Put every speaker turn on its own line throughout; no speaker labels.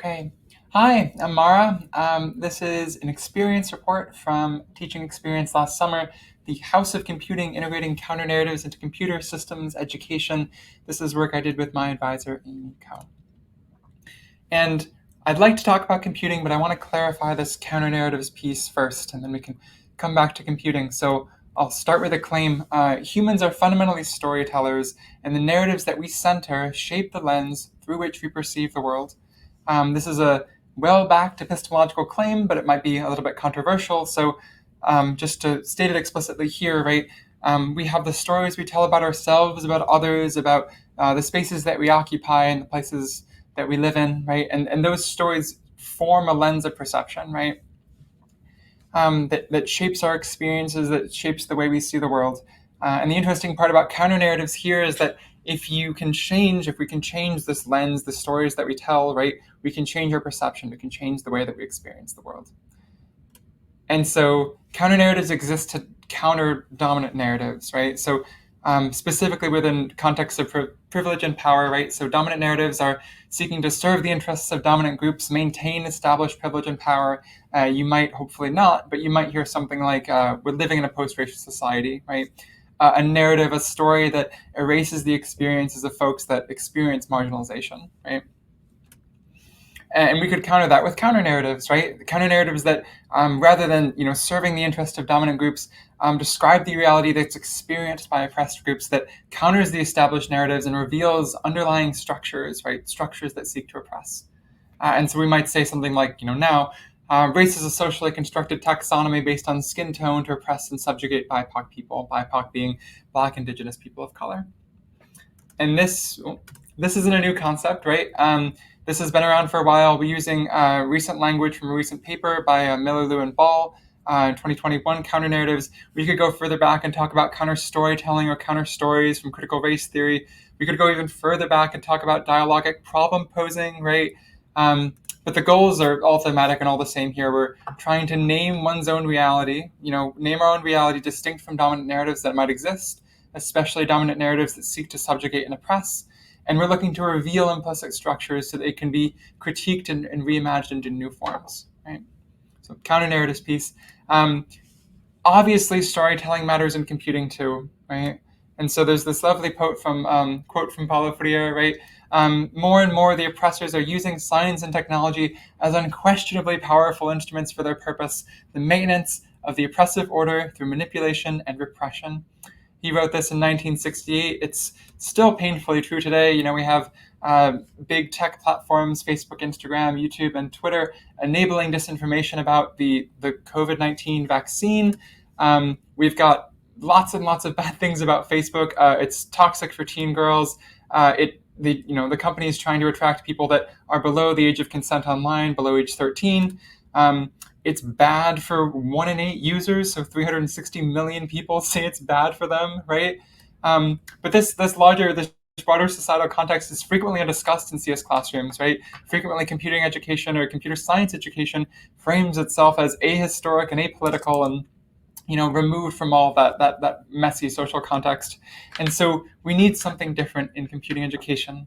Okay. Hi, I'm Mara. This is an experience report from teaching experience last summer, the House of Computing, Integrating Counter-Narratives into Computer Systems Education. This is work I did with my advisor, Amy Coe. And I'd like to talk about computing, but I want to clarify this counter-narratives piece first, and then we can come back to computing. So I'll start with a claim. Humans are fundamentally storytellers, and the narratives that we center shape the lens through which we perceive the world. This is a well-backed epistemological claim, but it might be a little bit controversial. So just to state it explicitly here, right, we have the stories we tell about ourselves, about others, about the spaces that we occupy and the places that we live in, right? And those stories form a lens of perception, right? That shapes our experiences, that shapes the way we see the world. And the interesting part about counter-narratives here is that if we can change this lens, the stories that we tell, right, we can change our perception, we can change the way that we experience the world. And so counter-narratives exist to counter dominant narratives, right? So specifically within contexts of privilege and power, right? So dominant narratives are seeking to serve the interests of dominant groups, maintain established privilege and power. You might, hopefully not, but you might hear something like, we're living in a post-racial society, right? A narrative, a story that erases the experiences of folks that experience marginalization, right? And we could counter that with counter-narratives, right? Counter-narratives that, rather than serving the interest of dominant groups, describe the reality that's experienced by oppressed groups, that counters the established narratives and reveals underlying structures, right? Structures that seek to oppress. And so we might say something like, now, race is a socially constructed taxonomy based on skin tone to oppress and subjugate BIPOC people, BIPOC being Black, Indigenous people of color. And this isn't a new concept, right? This has been around for a while. We're using recent language from a recent paper by Miller, Liu, and Ball in 2021, Counter-Narratives. We could go further back and talk about counter-storytelling or counter-stories from critical race theory. We could go even further back and talk about dialogic problem posing, right? But the goals are all thematic and all the same here. We're trying to name one's own reality, name our own reality distinct from dominant narratives that might exist, especially dominant narratives that seek to subjugate and oppress. And we're looking to reveal implicit structures so that it can be critiqued and reimagined in new forms, right? So counter-narratives piece. Obviously, storytelling matters in computing too, right? And so there's this lovely quote from Paulo Freire, right? More and more, the oppressors are using science and technology as unquestionably powerful instruments for their purpose, the maintenance of the oppressive order through manipulation and repression. He wrote this in 1968. It's still painfully true today. We have big tech platforms, Facebook, Instagram, YouTube, and Twitter, enabling disinformation about the COVID-19 vaccine. We've got lots and lots of bad things about Facebook. It's toxic for teen girls. The company is trying to attract people that are below the age of consent online, below age 13. It's bad for 1 in 8 users, so 360 million people say it's bad for them, right? But this broader societal context is frequently discussed in CS classrooms, right? Frequently, computing education or computer science education frames itself as ahistoric and apolitical and removed from all that messy social context. And so we need something different in computing education.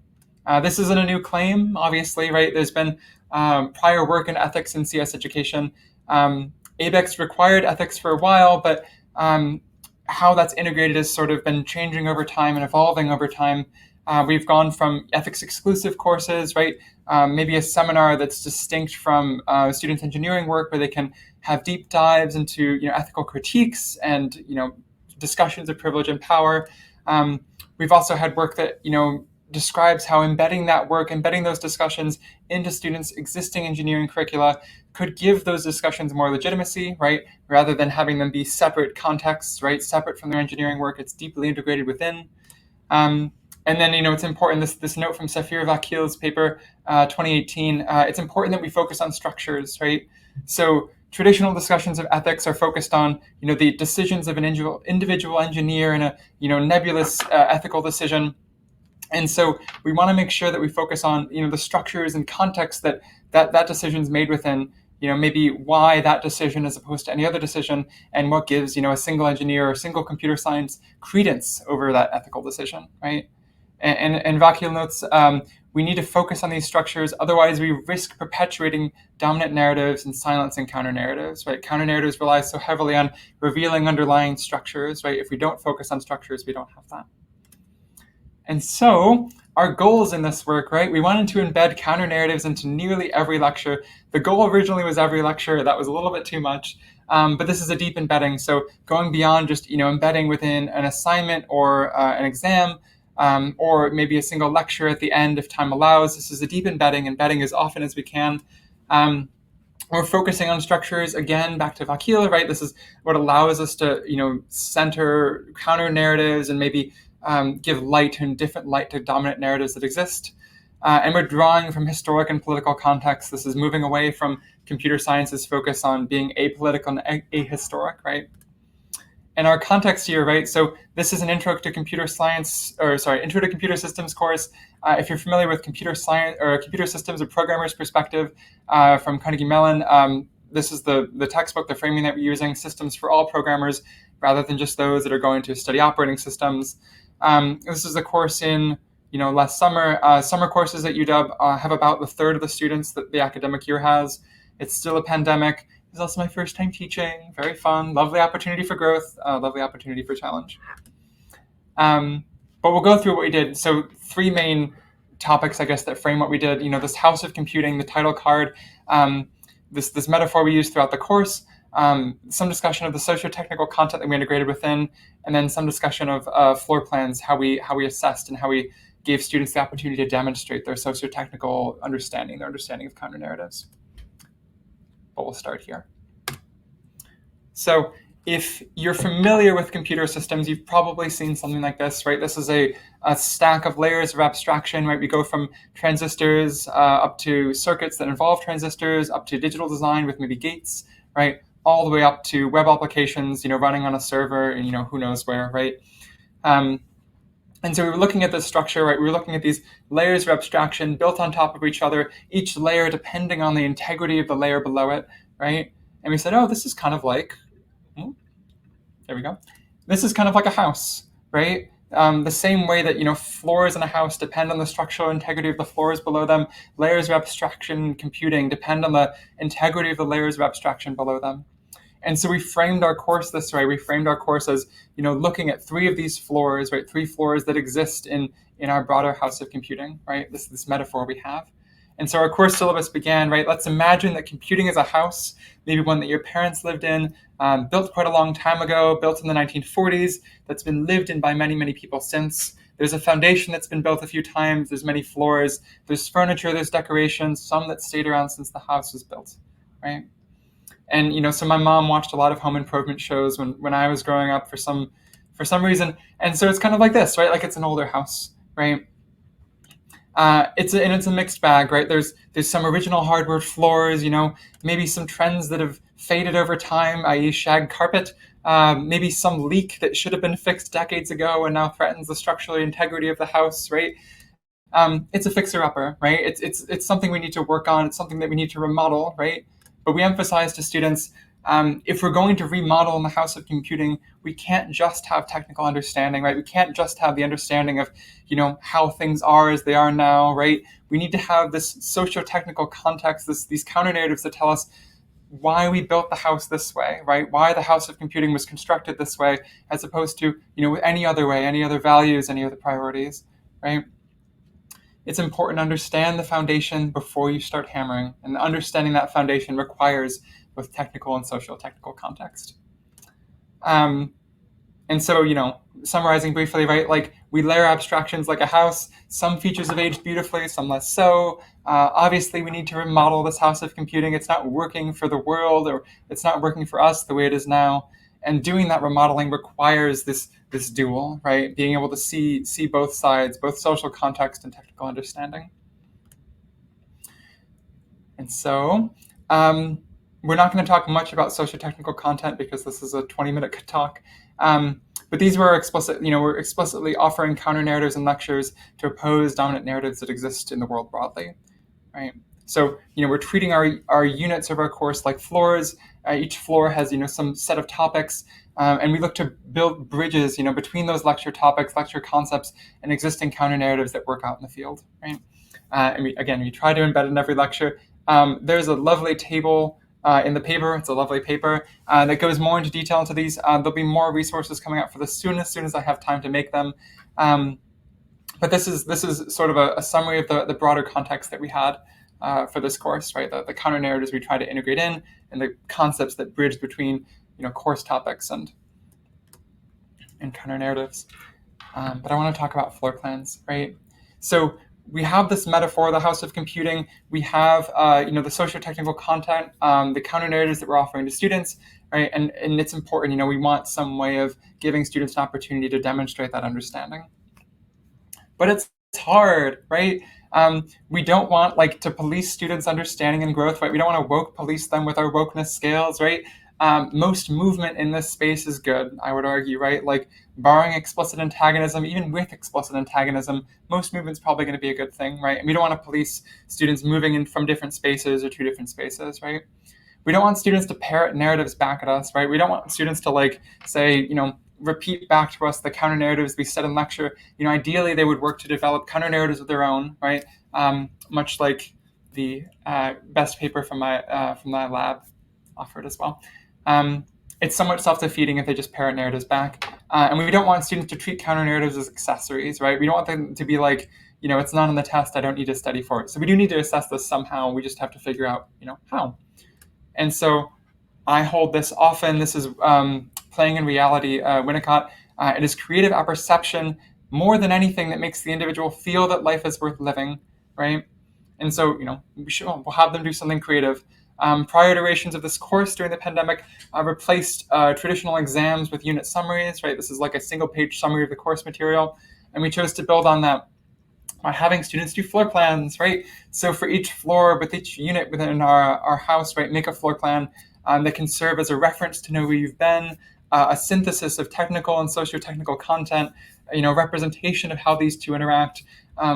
This isn't a new claim, obviously, right? There's been prior work in ethics in CS education. ABEX required ethics for a while, but how that's integrated has sort of been changing over time and evolving over time. We've gone from ethics exclusive courses, right? Maybe a seminar that's distinct from students' engineering work where they can have deep dives into ethical critiques and discussions of privilege and power. We've also had work that describes how embedding those discussions into students' existing engineering curricula could give those discussions more legitimacy, right? Rather than having them be separate contexts, right? Separate from their engineering work, it's deeply integrated within. And then, it's important, this note from Safir Vakil's paper, 2018, it's important that we focus on structures, right? So traditional discussions of ethics are focused on, the decisions of an individual engineer in a, nebulous ethical decision. And so we want to make sure that we focus on, the structures and context that decision is made within, maybe why that decision as opposed to any other decision, and what gives, a single engineer or single computer science credence over that ethical decision, right? And Vakil notes, we need to focus on these structures, otherwise we risk perpetuating dominant narratives and silencing counter-narratives, right? Counter-narratives rely so heavily on revealing underlying structures, right? If we don't focus on structures, we don't have that. And so our goals in this work, right? We wanted to embed counter-narratives into nearly every lecture. The goal originally was every lecture. That was a little bit too much. But this is a deep embedding. So going beyond just embedding within an assignment or an exam, or maybe a single lecture at the end if time allows. This is a deep embedding as often as we can. We're focusing on structures, again, back to Vakil, right? This is what allows us to, center counter narratives and maybe give light and different light to dominant narratives that exist. And we're drawing from historic and political context. This is moving away from computer science's focus on being apolitical and ahistoric, right? And our context here, right? So this is an intro to computer systems course. If you're familiar with computer science or computer systems, a programmer's perspective from Carnegie Mellon, this is the textbook, the framing that we're using, systems for all programmers, rather than just those that are going to study operating systems. This is a course in last summer. Summer courses at UW have about a third of the students that the academic year has. It's still a pandemic. It's also my first time teaching. Very fun. Lovely opportunity for growth. Lovely opportunity for challenge. But we'll go through what we did. So 3 main topics, I guess, that frame what we did. This house of computing, the title card, this metaphor we used throughout the course, some discussion of the socio-technical content that we integrated within, and then some discussion of floor plans, how we assessed and how we gave students the opportunity to demonstrate their socio-technical understanding, their understanding of counter-narratives. But we'll start here. So if you're familiar with computer systems, you've probably seen something like this, right? This is a stack of layers of abstraction, right? We go from transistors up to circuits that involve transistors, up to digital design with maybe gates, right? All the way up to web applications, running on a server and, who knows where, right? And so we were looking at this structure, right? We were looking at these layers of abstraction built on top of each other, each layer depending on the integrity of the layer below it, right? And we said, oh, this is kind of like, there we go. This is kind of like a house, right? The same way that, floors in a house depend on the structural integrity of the floors below them, layers of abstraction computing depend on the integrity of the layers of abstraction below them. And so we framed our course this way. We framed our course as, looking at 3 of these floors, right? 3 floors that exist in our broader house of computing, right? This metaphor we have. And so our course syllabus began, right? Let's imagine that computing is a house, maybe one that your parents lived in, built quite a long time ago, built in the 1940s, that's been lived in by many, many people since. There's a foundation that's been built a few times. There's many floors. There's furniture, there's decorations, some that stayed around since the house was built, right? And, so my mom watched a lot of home improvement shows when I was growing up for some reason. And so it's kind of like this, right? Like it's an older house, right? It's a mixed bag, right? There's some original hardwood floors, maybe some trends that have faded over time, i.e. shag carpet, maybe some leak that should have been fixed decades ago and now threatens the structural integrity of the house, right? It's a fixer-upper, right? It's something we need to work on. It's something that we need to remodel, right? But we emphasize to students, if we're going to remodel in the house of computing, we can't just have technical understanding, right? We can't just have the understanding of, how things are as they are now, right? We need to have this socio-technical context, these counter-narratives that tell us why we built the house this way, right? Why the house of computing was constructed this way, as opposed to, any other way, any other values, any other priorities, right? It's important to understand the foundation before you start hammering, and understanding that foundation requires both technical and socio-technical context. And so, summarizing briefly, right, like we layer abstractions like a house. Some features have aged beautifully, some less so. Obviously, we need to remodel this house of computing. It's not working for the world, or it's not working for us the way it is now. And doing that remodeling requires this dual, right? Being able to see both sides, both social context and technical understanding. And so we're not going to talk much about socio-technical content because this is a 20-minute talk. But these were explicit, we're explicitly offering counter-narratives and lectures to oppose dominant narratives that exist in the world broadly, right? So, we're treating our units of our course like floors. Each floor has, some set of topics, and we look to build bridges, between those lecture topics, lecture concepts, and existing counter-narratives that work out in the field, right? and we try to embed it in every lecture. There's a lovely table in the paper. It's a lovely paper that goes more into detail into these. There'll be more resources coming out for this as soon as I have time to make them. But this is sort of a summary of the broader context that we had for this course, right? The counter narratives we try to integrate in, and the concepts that bridge between course topics and counter narratives. But I want to talk about floor plans, right? So we have this metaphor, the house of computing. We have the socio-technical content, the counter narratives that we're offering to students, right? And it's important. We want some way of giving students an opportunity to demonstrate that understanding. But it's hard, right? We don't want to police students' understanding and growth, right? We don't want to woke police them with our wokeness scales, right? Most movement in this space is good, I would argue, right? Barring explicit antagonism, even with explicit antagonism, most movement's probably going to be a good thing, right? And we don't want to police students moving in from different spaces or to different spaces, right? We don't want students to parrot narratives back at us, right? We don't want students to say, repeat back to us the counter narratives we said in lecture. Ideally they would work to develop counter narratives of their own, right? Much like the best paper from my lab offered as well. It's somewhat self-defeating if they just parrot narratives back. And we don't want students to treat counter narratives as accessories, right? We don't want them to be it's not on the test, I don't need to study for it. So we do need to assess this somehow. We just have to figure out, how. And so I hold this often. This is playing in reality, Winnicott. It is creative apperception more than anything that makes the individual feel that life is worth living, right? And so, we'll have them do something creative. Prior iterations of this course during the pandemic replaced traditional exams with unit summaries, right? This is like a single-page summary of the course material, and we chose to build on that by having students do floor plans, right? So for each floor, with each unit within our house, right, make a floor plan that can serve as a reference to know where you've been, a synthesis of technical and socio-technical content, representation of how these two interact.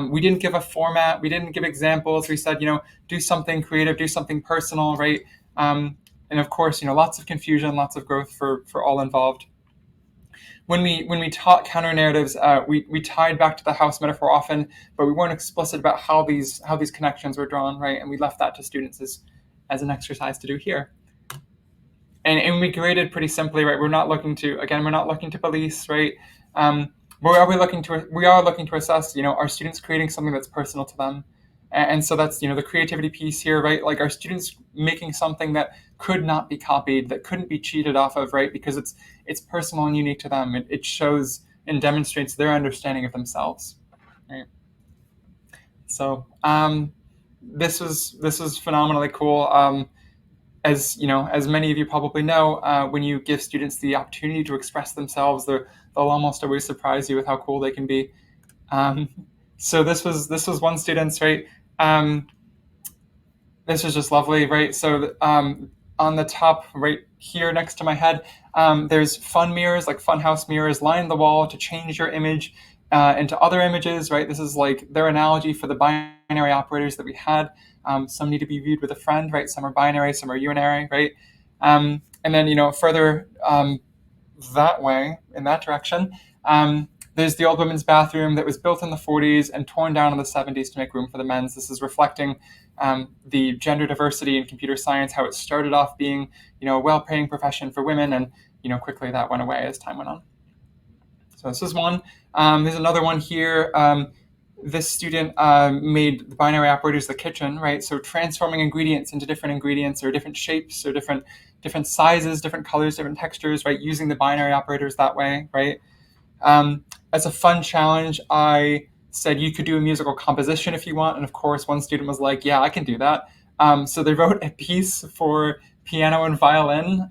We didn't give a format. We didn't give examples. We said, do something creative, do something personal, right? And of course, lots of confusion, lots of growth for all involved. When we taught counter narratives, we tied back to the house metaphor often, but we weren't explicit about how these connections were drawn, right? And we left that to students as an exercise to do here. And we graded pretty simply, right? We're not looking to police, right? We are looking to assess, are students creating something that's personal to them? And so that's, the creativity piece here, right? Are students making something that could not be copied, that couldn't be cheated off of, right? Because it's personal and unique to them. It shows and demonstrates their understanding of themselves, right? So this was phenomenally cool. As many of you probably know, when you give students the opportunity to express themselves, they'll almost always surprise you with how cool they can be. So this was one student's, right? This was just lovely, right? So on the top right here next to my head, there's fun mirrors, like funhouse mirrors, line the wall to change your image into other images, right? This is their analogy for the binary operators that we had. Some need to be viewed with a friend, right? Some are binary, some are unary, right? And then, further that way, in that direction, there's the old women's bathroom that was built in the 40s and torn down in the 70s to make room for the men's. This is reflecting the gender diversity in computer science, how it started off being, a well-paying profession for women, and, quickly that went away as time went on. So this is one. There's another one here. This student made the binary operators the kitchen, right? So transforming ingredients into different ingredients or different shapes or different sizes, different colors, different textures, right? Using the binary operators that way, right? As a fun challenge, I said you could do a musical composition if you want. And of course, one student was like, yeah, I can do that. So they wrote a piece for piano and violin.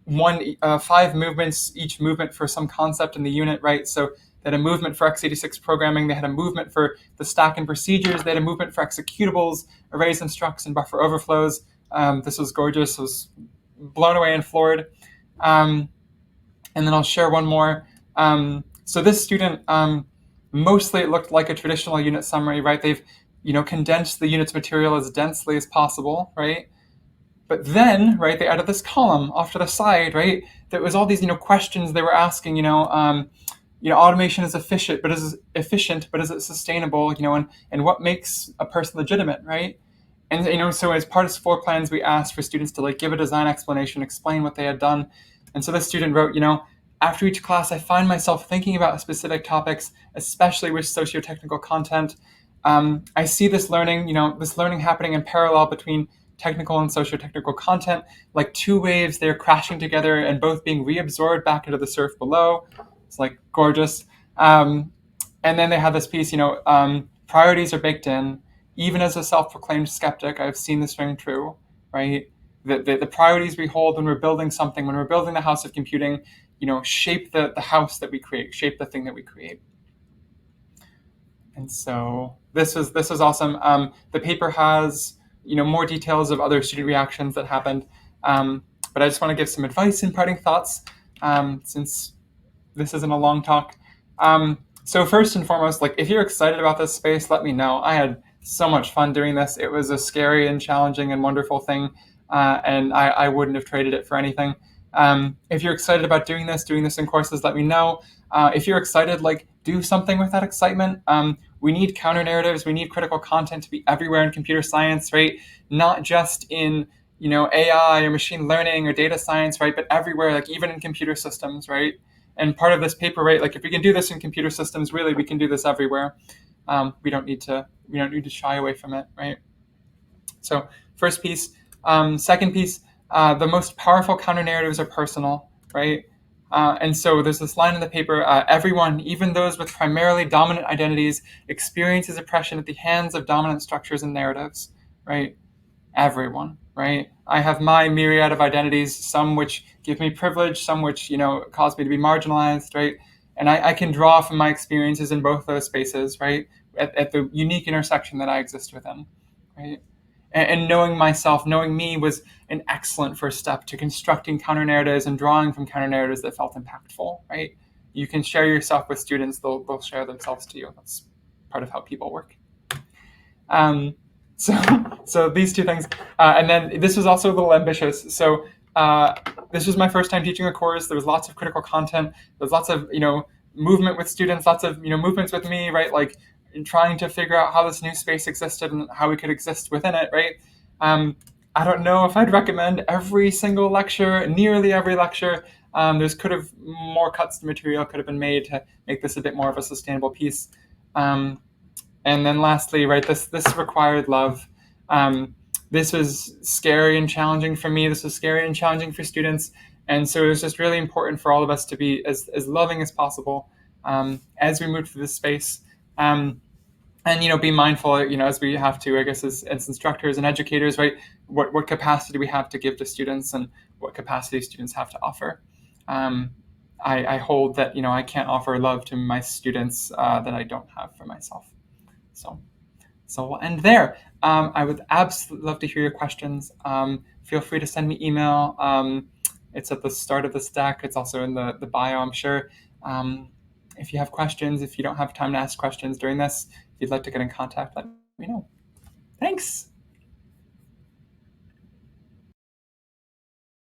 5 movements, each movement for some concept in the unit, right? So they had a movement for x86 programming. They had a movement for the stack and procedures. They had a movement for executables, arrays and structs, and buffer overflows. This was gorgeous. I was blown away and floored. And then I'll share one more. So this student, mostly it looked like a traditional unit summary, right? They've, condensed the unit's material as densely as possible, right? But then, right, they added this column off to the side, right? That was all these, questions they were asking, automation is efficient, but is it sustainable? And what makes a person legitimate, right? And so as part of floor plans, we asked for students to give a design explanation, explain what they had done. And so this student wrote, after each class, I find myself thinking about specific topics, especially with socio-technical content. I see this learning happening in parallel between technical and socio-technical content, like two waves. They're crashing together and both being reabsorbed back into the surf below. It's gorgeous. And then they have this piece, priorities are baked in. Even as a self-proclaimed skeptic, I've seen this ring true, right? The priorities we hold when we're building something, when we're building the house of computing, shape the house that we create, shape the thing that we create. And so this was awesome. The paper has more details of other student reactions that happened, but I just want to give some advice and parting thoughts, since this isn't a long talk. So first and foremost, if you're excited about this space, let me know. I had so much fun doing this. It was a scary and challenging and wonderful thing, and I wouldn't have traded it for anything. If you're excited about doing this in courses, let me know. If you're excited, do something with that excitement. We need counter narratives. We need critical content to be everywhere in computer science, right? Not just in AI or machine learning or data science, right? But everywhere, even in computer systems, right? And part of this paper, right? If we can do this in computer systems, really, we can do this everywhere. We don't need to shy away from it, right? So first piece. Second piece, the most powerful counter narratives are personal, right? And so there's this line in the paper, everyone, even those with primarily dominant identities, experiences oppression at the hands of dominant structures and narratives, right? Everyone, right? I have my myriad of identities, some which give me privilege, some which, cause me to be marginalized, right? And I can draw from my experiences in both those spaces, right? At the unique intersection that I exist within, right? And knowing myself, knowing me, was an excellent first step to constructing counter narratives and drawing from counter narratives that felt impactful, right? You can share yourself with students, they'll share themselves to you. That's part of how people work. So these two things. And then this was also a little ambitious. So this was my first time teaching a course. There was lots of critical content. There was lots of, movement with students, lots of, movements with me, right? In trying to figure out how this new space existed and how we could exist within it, right? I don't know if I'd recommend every single lecture, nearly every lecture. There's more cuts to material could have been made to make this a bit more of a sustainable piece. And then lastly, right, this required love. This was scary and challenging for me. This was scary and challenging for students. And so it was just really important for all of us to be as loving as possible as we move through this space. And, be mindful, as we have to, I guess, as instructors and educators, right? What capacity we have to give to students and what capacity students have to offer. I hold that, I can't offer love to my students that I don't have for myself. So we'll end there. I would absolutely love to hear your questions. Feel free to send me email. It's at the start of this deck. It's also in the bio, I'm sure. If you have questions, if you don't have time to ask questions during this, if you'd like to get in contact, let me know. Thanks.